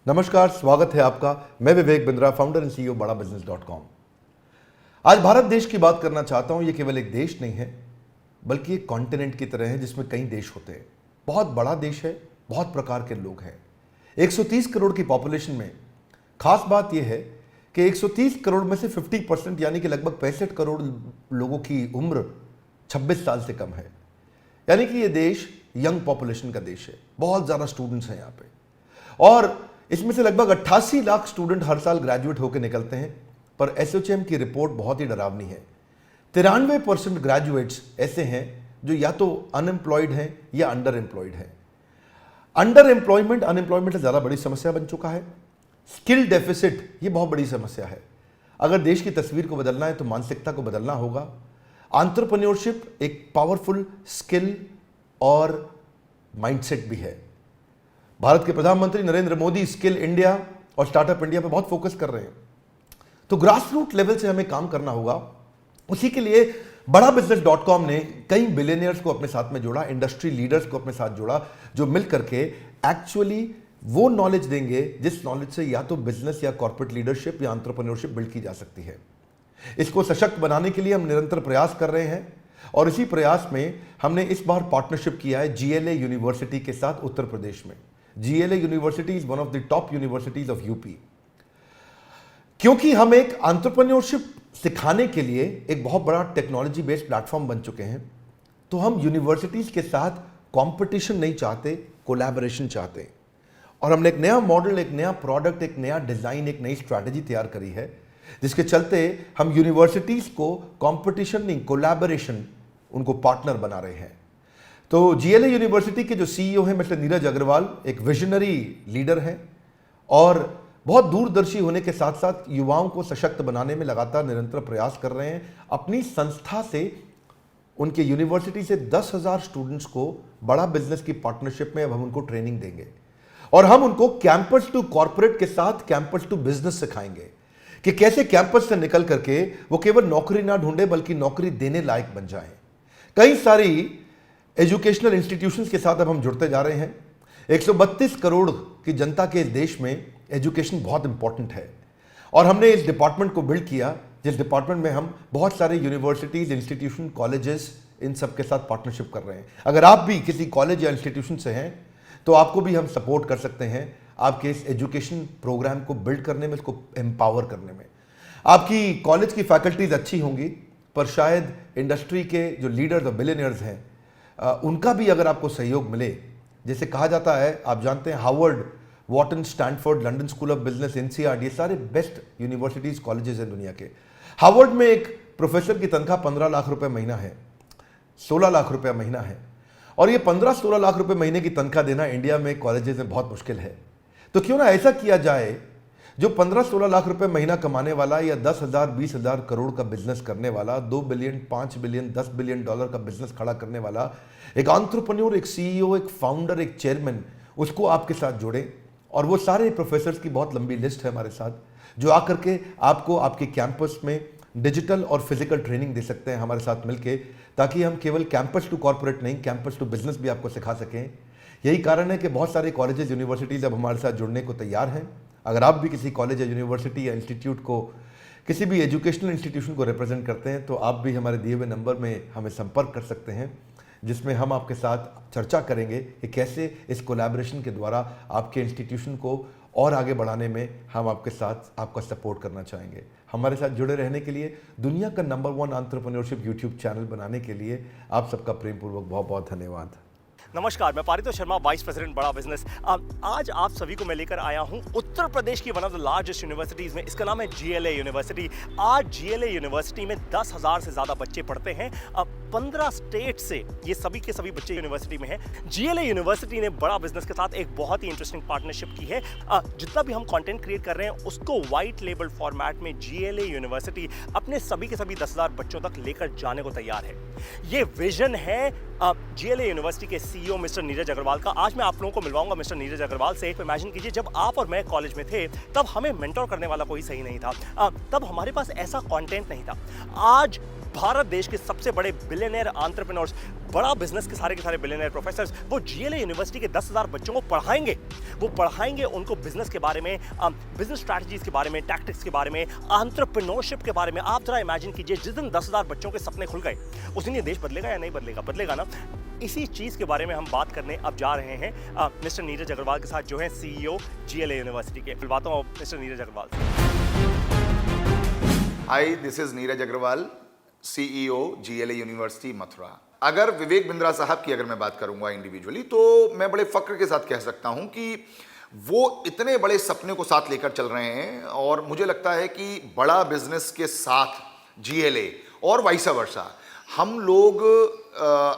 नमस्कार, स्वागत है आपका। मैं Vivek Bindra, founder and CEO बड़ा बिजनेस.com। आज भारत देश की बात करना चाहता हूं। ये केवल एक देश नहीं है, बल्कि एक कॉन्टिनेंट की तरह है जिसमें कई देश होते हैं। बहुत बड़ा देश है, बहुत प्रकार के लोग हैं। 130 करोड़ की पॉपुलेशन में खास बात यह है कि 130 करोड़ में से 50% यानी कि लगभग 65 करोड़ लोगों की उम्र 26 साल से कम है। यानी कि ये देश यंग पॉपुलेशन का देश है। बहुत ज़्यादा स्टूडेंट्स हैं यहाँ पे, और इसमें से लगभग 88 लाख स्टूडेंट हर साल ग्रेजुएट होकर निकलते हैं। पर एसोचैम की रिपोर्ट बहुत ही डरावनी है। 93% ग्रेजुएट्स ऐसे हैं जो या तो अनएम्प्लॉयड हैं या अंडर एम्प्लॉयड हैं। अंडर एम्प्लॉयमेंट अनएम्प्लॉयमेंट से ज़्यादा बड़ी समस्या बन चुका है। स्किल डेफिसिट ये बहुत बड़ी समस्या है। अगर देश की तस्वीर को बदलना है तो मानसिकता को बदलना होगा। एंटरप्रेन्योरशिप एक पावरफुल स्किल और माइंडसेट भी है। भारत के प्रधानमंत्री नरेंद्र मोदी स्किल इंडिया और स्टार्टअप इंडिया पे बहुत फोकस कर रहे हैं। तो ग्रास रूट लेवल से हमें काम करना होगा। उसी के लिए बड़ा बिजनेस.com ने कई बिलियनियर्स को अपने साथ में जोड़ा, इंडस्ट्री लीडर्स को अपने साथ जोड़ा, जो मिल करके एक्चुअली वो नॉलेज देंगे जिस नॉलेज से या तो बिजनेस या कॉर्पोरेट लीडरशिप या एंटरप्रेन्योरशिप बिल्ड की जा सकती है। इसको सशक्त बनाने के लिए हम निरंतर प्रयास कर रहे हैं, और इसी प्रयास में हमने इस बार पार्टनरशिप किया है GLA यूनिवर्सिटी के साथ उत्तर प्रदेश में। GLA university is one of the top universities of UP. क्योंकि हम एक एंटरप्रेन्योरशिप सिखाने के लिए एक बहुत बड़ा टेक्नोलॉजी बेस्ड प्लेटफॉर्म बन चुके हैं, तो हम यूनिवर्सिटीज के साथ कंपटीशन नहीं चाहते, कोलैबोरेशन चाहते हैं। और हमने एक नया मॉडल, एक नया प्रोडक्ट, एक नया डिजाइन, एक नई स्ट्रैटेजी तैयार करी है, जिसके चलते हम यूनिवर्सिटीज को कंपटीशन नहीं, कोलैबोरेशन, उनको पार्टनर बना रहे हैं। तो GLA यूनिवर्सिटी के जो CEO हैं मिस्टर नीरज अग्रवाल एक विजनरी लीडर हैं, और बहुत दूरदर्शी होने के साथ साथ युवाओं को सशक्त बनाने में लगातार निरंतर प्रयास कर रहे हैं। अपनी संस्था से, उनके यूनिवर्सिटी से 10,000 स्टूडेंट्स को बड़ा बिजनेस की पार्टनरशिप में अब हम उनको ट्रेनिंग देंगे, और हम उनको कैंपस टू कॉर्पोरेट के साथ कैंपस टू बिजनेस सिखाएंगे कि कैसे कैंपस से निकल करके वो केवल नौकरी ना ढूंढे बल्कि नौकरी देने लायक बन जाएं। कई सारी एजुकेशनल इंस्टीट्यूशंस के साथ अब हम जुड़ते जा रहे हैं। 132 करोड़ की जनता के इस देश में एजुकेशन बहुत इंपॉर्टेंट है, और हमने इस डिपार्टमेंट को बिल्ड किया जिस डिपार्टमेंट में हम बहुत सारे यूनिवर्सिटीज, इंस्टीट्यूशन, कॉलेजेस, इन सब के साथ पार्टनरशिप कर रहे हैं। अगर आप भी किसी कॉलेज या इंस्टीट्यूशन से हैं तो आपको भी हम सपोर्ट कर सकते हैं आपके इस एजुकेशन प्रोग्राम को बिल्ड करने में, इसको एम्पावर करने में। आपकी कॉलेज की फैकल्टीज अच्छी होंगी, पर शायद इंडस्ट्री के जो लीडर्स और बिलियनियर्स हैं उनका भी अगर आपको सहयोग मिले, जैसे कहा जाता है, आप जानते हैं Harvard, Wharton, Stanford, London School of Business, NCERT, ये सारे बेस्ट यूनिवर्सिटीज, कॉलेजेस हैं दुनिया के। हार्वर्ड में एक प्रोफेसर की तनख्वाह 15 लाख रुपए महीना है, 16 लाख रुपए महीना है, और ये 15-16 लाख रुपए महीने की तनख्वाह देना इंडिया में कॉलेजेस में बहुत मुश्किल है। तो क्यों ना ऐसा किया जाए, जो 15-16 लाख रुपए महीना कमाने वाला या 10,000, 20,000 करोड़ का बिजनेस करने वाला, 2 बिलियन, 5 बिलियन, 10 बिलियन डॉलर का बिजनेस खड़ा करने वाला एक एंटरप्रेन्योर, एक CEO, एक फाउंडर, एक चेयरमैन, उसको आपके साथ जोड़ें। और वो सारे प्रोफेसर्स की बहुत लंबी लिस्ट है हमारे साथ, जो आकर के आपको आपके कैंपस में डिजिटल और फिजिकल ट्रेनिंग दे सकते हैं हमारे साथ मिलके, ताकि हम केवल कैंपस टू कॉर्पोरेट नहीं, कैंपस टू बिजनेस भी आपको सिखा सकें। यही कारण है कि बहुत सारे कॉलेजेस, यूनिवर्सिटीज अब हमारे साथ जुड़ने को तैयार हैं। अगर आप भी किसी कॉलेज या यूनिवर्सिटी या इंस्टीट्यूट को, किसी भी एजुकेशनल इंस्टीट्यूशन को रिप्रेजेंट करते हैं, तो आप भी हमारे दिए हुए नंबर में हमें संपर्क कर सकते हैं, जिसमें हम आपके साथ चर्चा करेंगे कि कैसे इस कोलैबोरेशन के द्वारा आपके इंस्टीट्यूशन को और आगे बढ़ाने में हम आपके साथ आपका सपोर्ट करना चाहेंगे। हमारे साथ जुड़े रहने के लिए, दुनिया का नंबर 1 एंटरप्रेन्योरशिप यूट्यूब चैनल बनाने के लिए आप सबका प्रेमपूर्वक बहुत बहुत धन्यवाद। नमस्कार, मैं पारितोष शर्मा, वाइस प्रेसिडेंट बड़ा बिजनेस। आज आप सभी को मैं लेकर आया हूं उत्तर प्रदेश की one of the largest universities में। इसका नाम है GLA यूनिवर्सिटी। आज GLA यूनिवर्सिटी में 10,000 से ज़्यादा बच्चे पढ़ते हैं। 15 स्टेट से ये सभी के सभी बच्चे यूनिवर्सिटी में हैं। GLA यूनिवर्सिटी ने बड़ा बिजनेस के साथ एक बहुत ही इंटरेस्टिंग पार्टनरशिप की है। जितना भी हम कंटेंट क्रिएट कर रहे हैं उसको वाइट लेबल फॉर्मेट में GLA यूनिवर्सिटी अपने सभी के सभी 10,000 बच्चों तक लेकर जाने को तैयार है। ये विजन है GLA यूनिवर्सिटी के CEO मिस्टर नीरज अग्रवाल का। आज मैं आप लोगों को मिलवाऊंगा मिस्टर नीरज अग्रवाल से। इमेजिन कीजिए, जब आप और मैं कॉलेज में थे तब हमें मेंटोर करने वाला कोई सही नहीं था, तब हमारे पास ऐसा कंटेंट नहीं था। आज भारत देश के सबसे बड़े बिलियनियर एंटरप्रेन्योर्स, बड़ा बिजनेस के सारे बिलियनियर प्रोफेसर्स वो जीएलए यूनिवर्सिटी के 10,000 बच्चों को पढ़ाएंगे। वो पढ़ाएंगे उनको बिजनेस के बारे में, बिजनेस स्ट्रैटेजीज के बारे में, टैक्टिक्स के बारे में, एंटरप्रेन्योरशिप के बारे में। आप जरा इमेजिन कीजिए, जिस दिन 10,000 बच्चों के सपने खुल गए उस दिन ये देश बदलेगा या नहीं बदलेगा? बदलेगा ना। इसी चीज के बारे में हम बात करने अब जा रहे हैं मिस्टर नीरज अग्रवाल के साथ, जो है सीईओ जीएलए यूनिवर्सिटी के। मिलवाता हूं मिस्टर नीरज अग्रवाल से। Hi, this is Neeraj Agarwal, CEO GLA university Mathura. अगर विवेक बिंद्रा साहब की अगर मैं बात करूंगा इंडिविजुअली, तो मैं बड़े फक्र के साथ कह सकता हूं कि वो इतने बड़े सपने को साथ लेकर चल रहे हैं, और मुझे लगता है कि बड़ा बिजनेस के साथ जीएलए और वाइस वर्सा हम लोग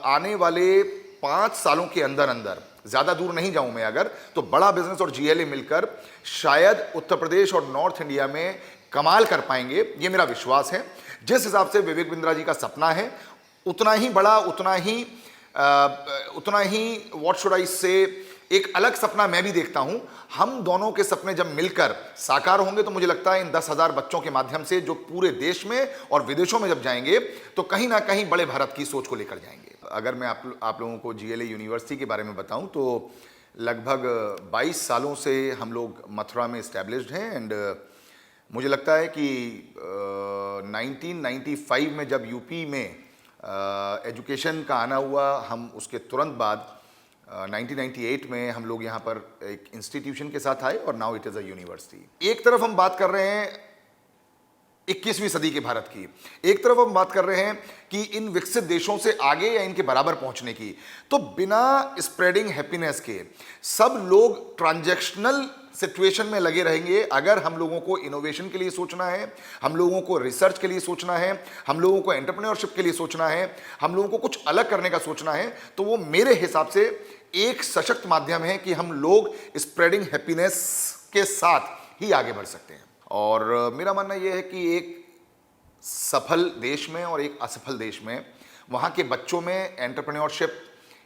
आने वाले 5 सालों के अंदर अंदर, ज्यादा दूर नहीं जाऊं मैं अगर, तो बड़ा बिजनेस और जीएलए मिलकर शायद उत्तर प्रदेश और नॉर्थ इंडिया में कमाल कर पाएंगे, ये मेरा विश्वास है। जिस हिसाब से विवेक बिंद्रा जी का सपना है, उतना ही बड़ा, उतना ही व्हाट शुड आई से, एक अलग सपना मैं भी देखता हूं। हम दोनों के सपने जब मिलकर साकार होंगे तो मुझे लगता है इन 10,000 बच्चों के माध्यम से जो पूरे देश में और विदेशों में जब जाएंगे तो कहीं ना कहीं बड़े भारत की सोच को लेकर जाएंगे। अगर मैं आप लोगों को जीएलए यूनिवर्सिटी के बारे में बताऊं तो लगभग 22 सालों से हम लोग मथुरा में इस्टेब्लिश्ड हैं, एंड मुझे लगता है कि 1995 में जब यूपी में एजुकेशन का आना हुआ, हम उसके तुरंत बाद 1998 में हम लोग यहाँ पर एक इंस्टीट्यूशन के साथ आए, और now it is a university. एक तरफ हम बात कर रहे हैं 21वीं सदी के भारत की, एक तरफ हम बात कर रहे हैं कि इन विकसित देशों से आगे या इनके बराबर पहुंचने की, तो बिना स्प्रेडिंग हैप्पीनेस के सब लोग ट्रांजैक्शनल सिचुएशन में लगे रहेंगे। अगर हम लोगों को इनोवेशन के लिए सोचना है, हम लोगों को रिसर्च के लिए सोचना है, हम लोगों को एंटरप्रेन्योरशिप के लिए सोचना है, हम लोगों को कुछ अलग करने का सोचना है, तो वो मेरे हिसाब से एक सशक्त माध्यम है कि हम लोग स्प्रेडिंग हैप्पीनेस के साथ ही आगे बढ़ सकते हैं। और मेरा मानना यह है कि एक सफल देश में और एक असफल देश में वहाँ के बच्चों में एंटरप्रेन्योरशिप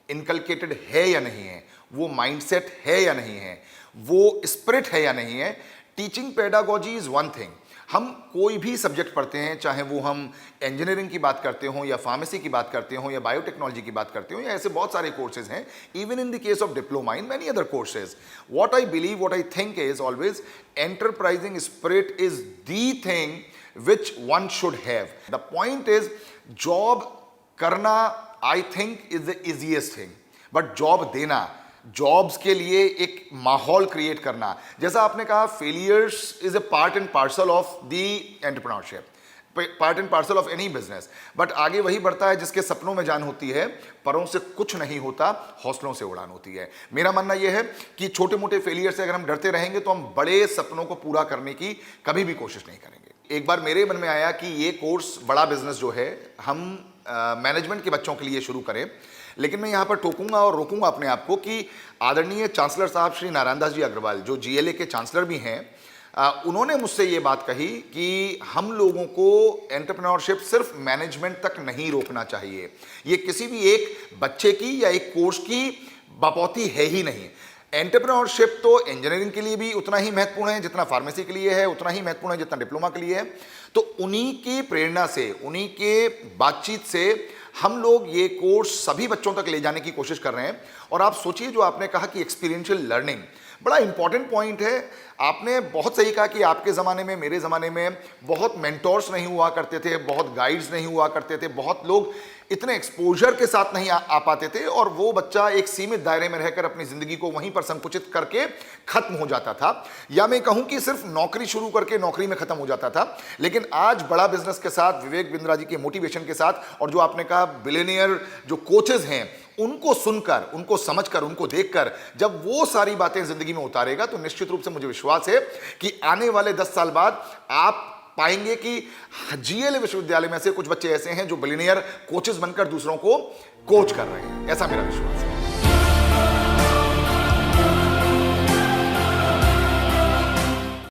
इनकलकेटेड है या नहीं है, वो माइंडसेट है या नहीं है, वो स्पिरिट है या नहीं है। Teaching pedagogy is one thing. हम कोई भी सब्जेक्ट पढ़ते हैं, चाहे वो हम इंजीनियरिंग की बात करते हों या फार्मेसी की बात करते हों या बायोटेक्नोलॉजी की बात करते हों, या ऐसे बहुत सारे कोर्सेज हैं, even in the case of diploma in many other courses. What I believe, what I think is always enterprising spirit is the thing which one should have. The point is job करना I think is the easiest thing, but job देना, jobs के लिए एक माहौल create करना, जैसा आपने कहा, failures is a part and parcel of the entrepreneurship, part and parcel of any business. But आगे वही बढ़ता है जिसके सपनों में जान होती है, परों से कुछ नहीं होता, हौसलों से उड़ान होती है। मेरा मानना यह है कि छोटे मोटे फेलियर से अगर हम डरते रहेंगे तो हम बड़े सपनों को पूरा करने की कभी भी कोशिश नहीं करेंगे। एक बार मेरे मन में आया कि ये कोर्स बड़ा बिजनेस जो है हम मैनेजमेंट के बच्चों के लिए शुरू करें, लेकिन मैं यहाँ पर टोकूंगा और रोकूंगा अपने आप को कि आदरणीय चांसलर साहब श्री नारायण दास जी अग्रवाल, जो जीएलए के चांसलर भी हैं, उन्होंने मुझसे ये बात कही कि हम लोगों को एंटरप्रेन्योरशिप सिर्फ मैनेजमेंट तक नहीं रोकना चाहिए। ये किसी भी एक बच्चे की या एक कोर्स की बपौती है ही नहीं। एंटरप्रेन्योरशिप तो इंजीनियरिंग के लिए भी उतना ही महत्वपूर्ण है जितना फार्मेसी के लिए है, उतना ही महत्वपूर्ण है जितना डिप्लोमा के लिए है। तो उन्हीं की प्रेरणा से, उन्हीं के बातचीत से हम लोग ये कोर्स सभी बच्चों तक ले जाने की कोशिश कर रहे हैं। और आप सोचिए, जो आपने कहा कि एक्सपीरियंशियल लर्निंग बड़ा इंपॉर्टेंट पॉइंट है। आपने बहुत सही कहा कि आपके ज़माने में, मेरे ज़माने में बहुत मेंटोर्स नहीं हुआ करते थे, बहुत गाइड्स नहीं हुआ करते थे, बहुत लोग इतने एक्सपोजर के साथ नहीं आ पाते थे, और वो बच्चा एक सीमित दायरे में रहकर अपनी ज़िंदगी को वहीं पर संकुचित करके ख़त्म हो जाता था, या मैं कहूँ कि सिर्फ नौकरी शुरू करके नौकरी में ख़त्म हो जाता था। लेकिन आज बड़ा बिजनेस के साथ, विवेक बिंद्रा जी के मोटिवेशन के साथ, और जो आपने कहा बिलियनियर जो कोचेज हैं, उनको सुनकर, उनको समझकर, उनको देखकर जब वो सारी बातें जिंदगी में उतारेगा, तो निश्चित रूप से मुझे विश्वास है कि आने वाले 10 साल बाद आप पाएंगे कि जीएलए विश्वविद्यालय में से कुछ बच्चे ऐसे हैं जो बिलियनियर कोचेस बनकर दूसरों को कोच कर रहे हैं। ऐसा मेरा विश्वास है।